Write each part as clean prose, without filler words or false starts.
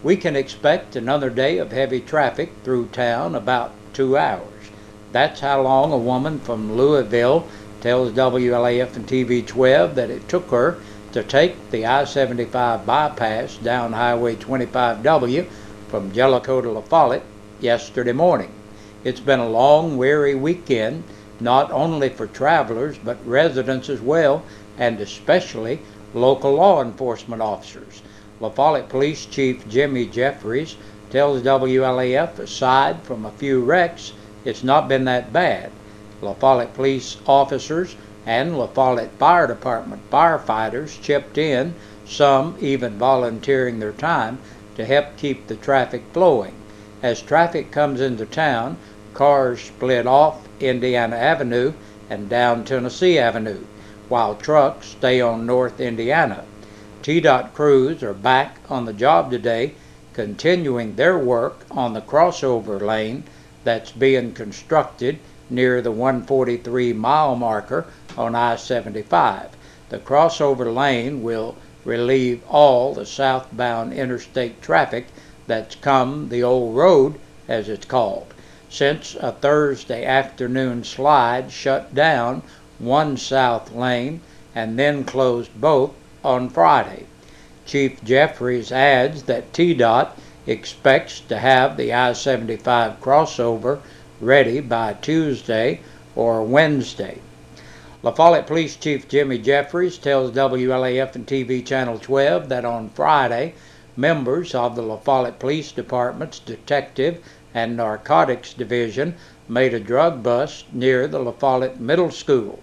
We can expect another day of heavy traffic through town, about 2 hours. That's how long a woman from Louisville tells WLAF and TV 12 that it took her to take the I-75 bypass down Highway 25W from Jellicoe to La Follette yesterday morning. It's been a long, weary weekend, not only for travelers but residents as well, and especially local law enforcement officers. La Follette Police Chief Jimmy Jeffries tells WLAF aside from a few wrecks, it's not been that bad. La Follette police officers and La Follette Fire Department firefighters chipped in, some even volunteering their time to help keep the traffic flowing. As traffic comes into town, cars split off Indiana Avenue and down Tennessee Avenue, while trucks stay on North Indiana. TDOT crews are back on the job today, continuing their work on the crossover lane that's being constructed near the 143-mile marker on I-75. The crossover lane will relieve all the southbound interstate traffic that's come the old road, as it's called, since a Thursday afternoon slide shut down one south lane and then closed both on Friday. Chief Jeffries adds that TDOT expects to have the I-75 crossover ready by Tuesday or Wednesday. La Follette Police Chief Jimmy Jeffries tells WLAF and TV Channel 12 that on Friday, members of the La Follette Police Department's Detective and Narcotics Division made a drug bust near the La Follette Middle School.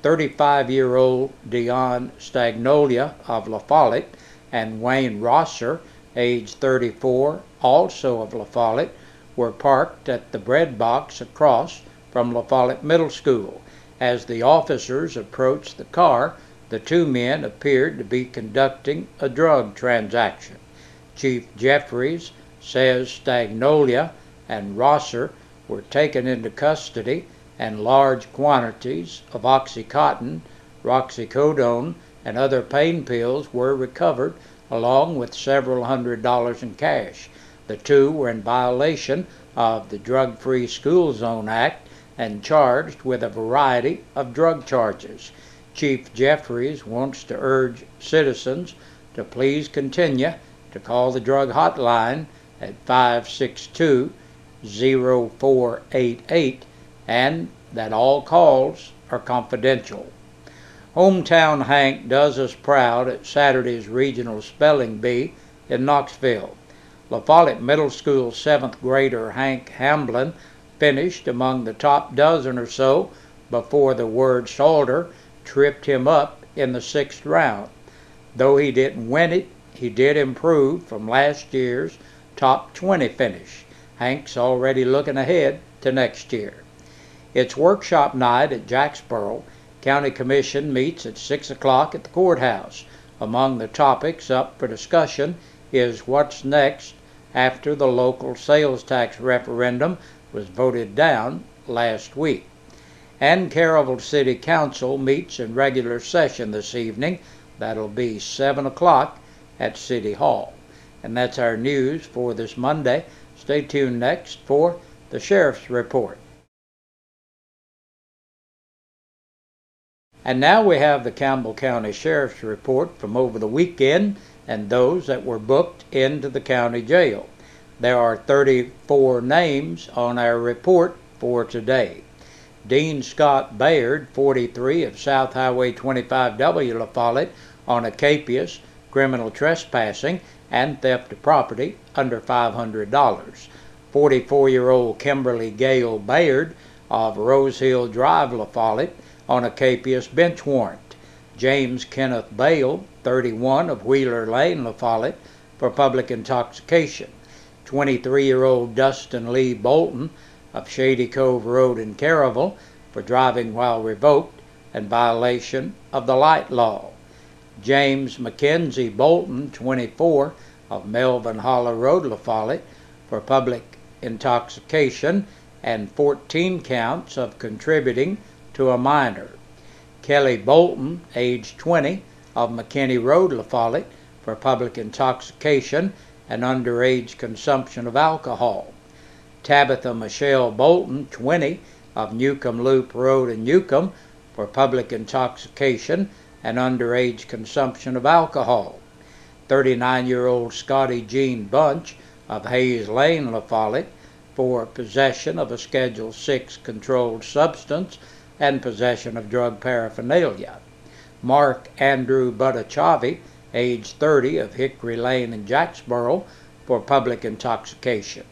35-year-old Dion Stagnolia of La Follette and Wayne Rosser, age 34, also of La Follette, were parked at the bread box across from La Follette Middle School. As the officers approached the car, the two men appeared to be conducting a drug transaction. Chief Jeffries says Stagnolia and Rosser were taken into custody and large quantities of Oxycontin, roxicodone, and other pain pills were recovered, along with several $100s in cash. The two were in violation of the Drug-Free School Zone Act and charged with a variety of drug charges. Chief Jeffries wants to urge citizens to please continue to call the drug hotline at 562-0488 and that all calls are confidential. Hometown Hank does us proud at Saturday's Regional Spelling Bee in Knoxville. La Follette Middle School 7th grader Hank Hamblin finished among the top dozen or so before the word shoulder tripped him up in the 6th round. Though he didn't win it, he did improve from last year's top 20 finish. Hank's already looking ahead to next year. It's workshop night at Jacksboro. County Commission meets at 6 o'clock at the courthouse. Among the topics up for discussion is what's next after the local sales tax referendum was voted down last week. And Caryville City Council meets in regular session this evening. That'll be 7 o'clock at City Hall. And that's our news for this Monday. Stay tuned next for the Sheriff's Report. And now we have the Campbell County Sheriff's Report from over the weekend and those that were booked into the county jail. There are 34 names on our report for today. Dean Scott Baird, 43, of South Highway 25W, La Follette, on a capious, criminal trespassing, and theft of property under $500. 44-year-old Kimberly Gale Baird of Rose Hill Drive, La Follette, on a capious bench warrant. James Kenneth Bale, 31, of Wheeler Lane, La Follette, for public intoxication. 23-year-old Dustin Lee Bolton of Shady Cove Road in Caryville for driving while revoked and violation of the light law. James Mackenzie Bolton, 24, of Melvin Hollow Road, La Follette, for public intoxication and 14 counts of contributing to a minor. Kelly Bolton, age 20, of McKinney Road, La Follette, for public intoxication and underage consumption of alcohol. Tabitha Michelle Bolton, 20, of Newcomb Loop Road in Newcomb, for public intoxication and underage consumption of alcohol. 39-year-old Scotty Jean Bunch of Hayes Lane, La Follette, for possession of a Schedule 6 controlled substance and possession of drug paraphernalia. Mark Andrew Buttachavi, age 30, of Hickory Lane in Jacksboro, for public intoxication.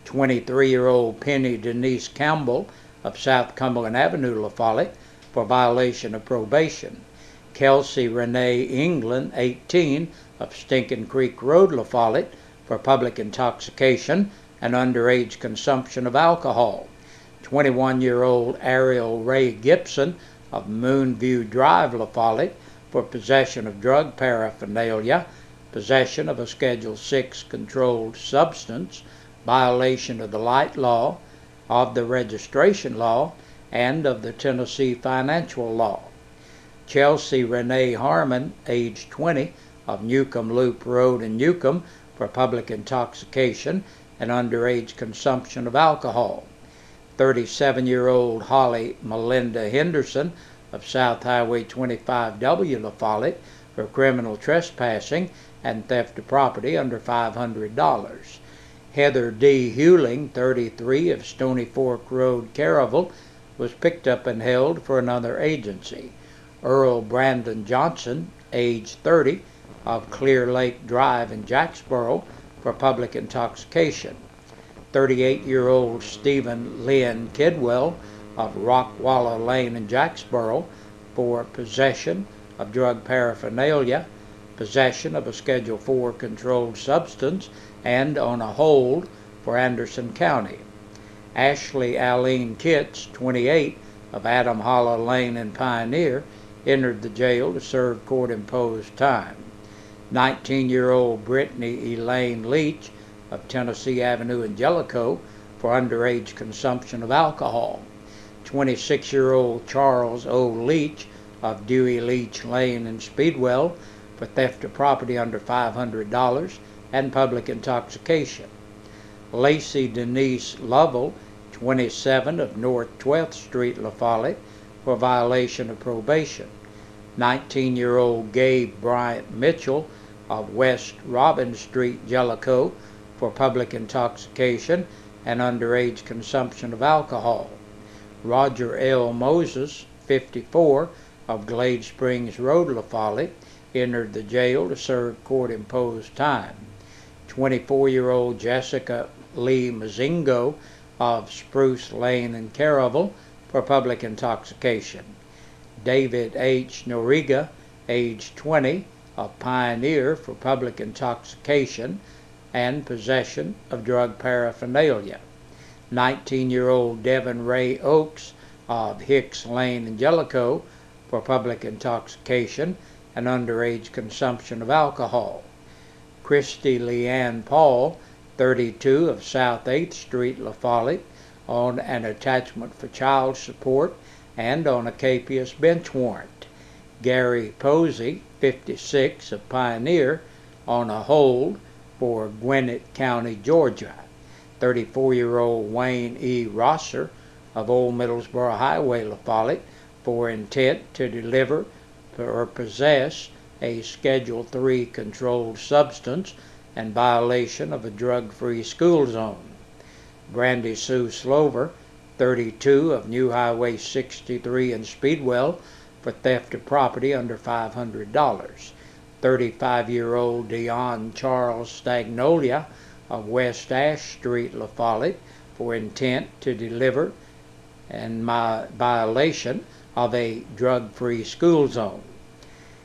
23-year-old Penny Denise Campbell of South Cumberland Avenue, La Follette, for violation of probation. Kelsey Renee England, 18, of Stinking Creek Road, La Follette, for public intoxication and underage consumption of alcohol. 21-year-old Ariel Ray Gibson of Moonview Drive, La Follette, for possession of drug paraphernalia, possession of a Schedule 6 controlled substance, violation of the light law, of the registration law, and of the Tennessee financial law. Chelsea Renee Harmon, age 20, of Newcomb Loop Road in Newcomb, for public intoxication and underage consumption of alcohol. 37-year-old Holly Melinda Henderson of South Highway 25W, La Follette, for criminal trespassing and theft of property under $500. Heather D. Hewling, 33, of Stony Fork Road, Caryville, was picked up and held for another agency. Earl Brandon Johnson, age 30, of Clear Lake Drive in Jacksboro, for public intoxication. 38-year-old Stephen Lynn Kidwell of Rockwalla Lane in Jacksboro, for possession of drug paraphernalia, possession of a Schedule 4 controlled substance, and on a hold for Anderson County. Ashley Aline Kitts, 28, of Adam Hollow Lane in Pioneer, entered the jail to serve court-imposed time. 19-year-old Brittany Elaine Leach of Tennessee Avenue in Jellicoe, for underage consumption of alcohol. 26-year-old Charles O. Leach of Dewey Leach Lane in Speedwell, for theft of property under $500 and public intoxication. Lacey Denise Lovell, 27, of North 12th Street, La Follette, for violation of probation. 19-year-old Gabe Bryant Mitchell of West Robin Street, Jellicoe, for public intoxication and underage consumption of alcohol. Roger L. Moses, 54, of Glade Springs Road, La Follette, entered the jail to serve court-imposed time. 24-year-old Jessica Lee Mazingo of Spruce Lane in Caryville, for public intoxication. David H. Noriga, age 20, of Pioneer, for public intoxication and possession of drug paraphernalia. 19-year-old Devin Ray Oakes of Hicks Lane in Jellicoe, for public intoxication and underage consumption of alcohol. Christy Leanne Paul, 32, of South 8th Street, La Follette, on an attachment for child support and on a capious bench warrant. Gary Posey, 56, of Pioneer, on a hold for Gwinnett County, Georgia. 34-year-old Wayne E. Rosser of Old Middlesboro Highway, La Follette, for intent to deliver or possess a Schedule 3 controlled substance and violation of a drug-free school zone. Brandy Sue Slover, 32, of New Highway 63 in Speedwell, for theft of property under $500. 35-year-old Dion Charles Stagnolia of West Ash Street, La Follette, for intent to deliver and violation of a drug-free school zone.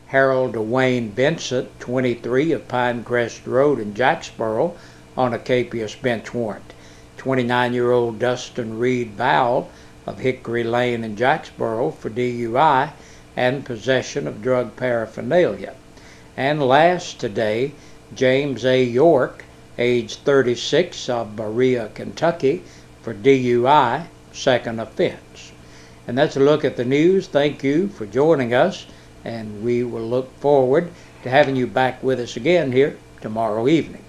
Harold Dwayne Vincent, 23, of Pinecrest Road in Jacksboro, on a capious bench warrant. 29-year-old Dustin Reed Bowell of Hickory Lane in Jacksboro, for DUI and possession of drug paraphernalia. And last today, James A. York, age 36, of Berea, Kentucky, for DUI, second offense. And that's a look at the news. Thank you for joining us, and we will look forward to having you back with us again here tomorrow evening.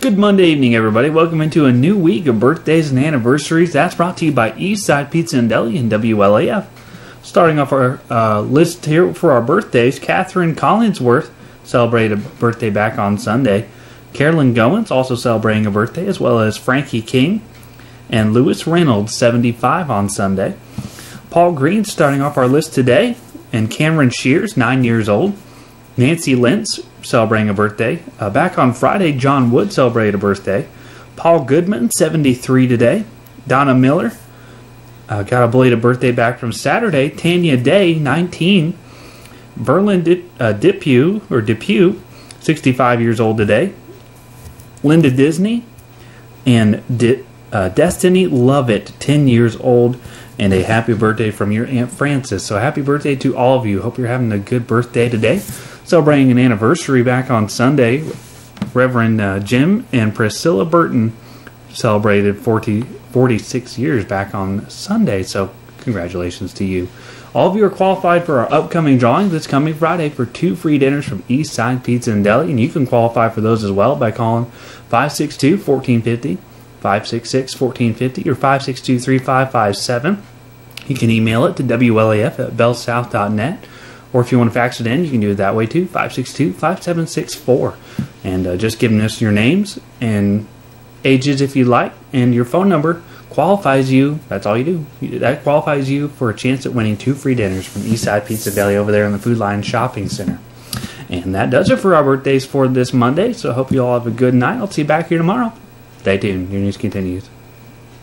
Good Monday evening, everybody. Welcome into a new week of birthdays and anniversaries. That's brought to you by Eastside Pizza and Deli and WLAF. Starting off our list here for our birthdays, Catherine Collinsworth celebrated a birthday back on Sunday. Carolyn Goins also celebrating a birthday, as well as Frankie King and Lewis Reynolds, 75 on Sunday. Paul Green starting off our list today, and Cameron Shears, 9 years old. Nancy Lentz celebrating a birthday. Back on Friday, John Wood celebrated a birthday. Paul Goodman, 73 today. Donna Miller got a belated birthday back from Saturday. Tanya Day, 19. Verlin Depew, 65 years old today. Linda Disney and Destiny Lovett, 10 years old. And a happy birthday from your Aunt Frances. So happy birthday to all of you. Hope you're having a good birthday today. Celebrating an anniversary back on Sunday, Reverend Jim and Priscilla Burton celebrated 46 years back on Sunday. So congratulations to you. All of you are qualified for our upcoming drawing this coming Friday for 2 free dinners from Eastside Pizza and Deli. And you can qualify for those as well by calling 562-1450, 566-1450, or 562-3557. You can email it to WLAF@bellsouth.net. Or if you want to fax it in, you can do it that way too, 562-5764. And just giving us your names and ages if you like, and your phone number qualifies you. That's all you do. That qualifies you for a chance at winning 2 free dinners from Eastside Pizza Deli over there in the Food Line Shopping Center. And that does it for our birthdays for this Monday. So I hope you all have a good night. I'll see you back here tomorrow. Stay tuned. Your news continues.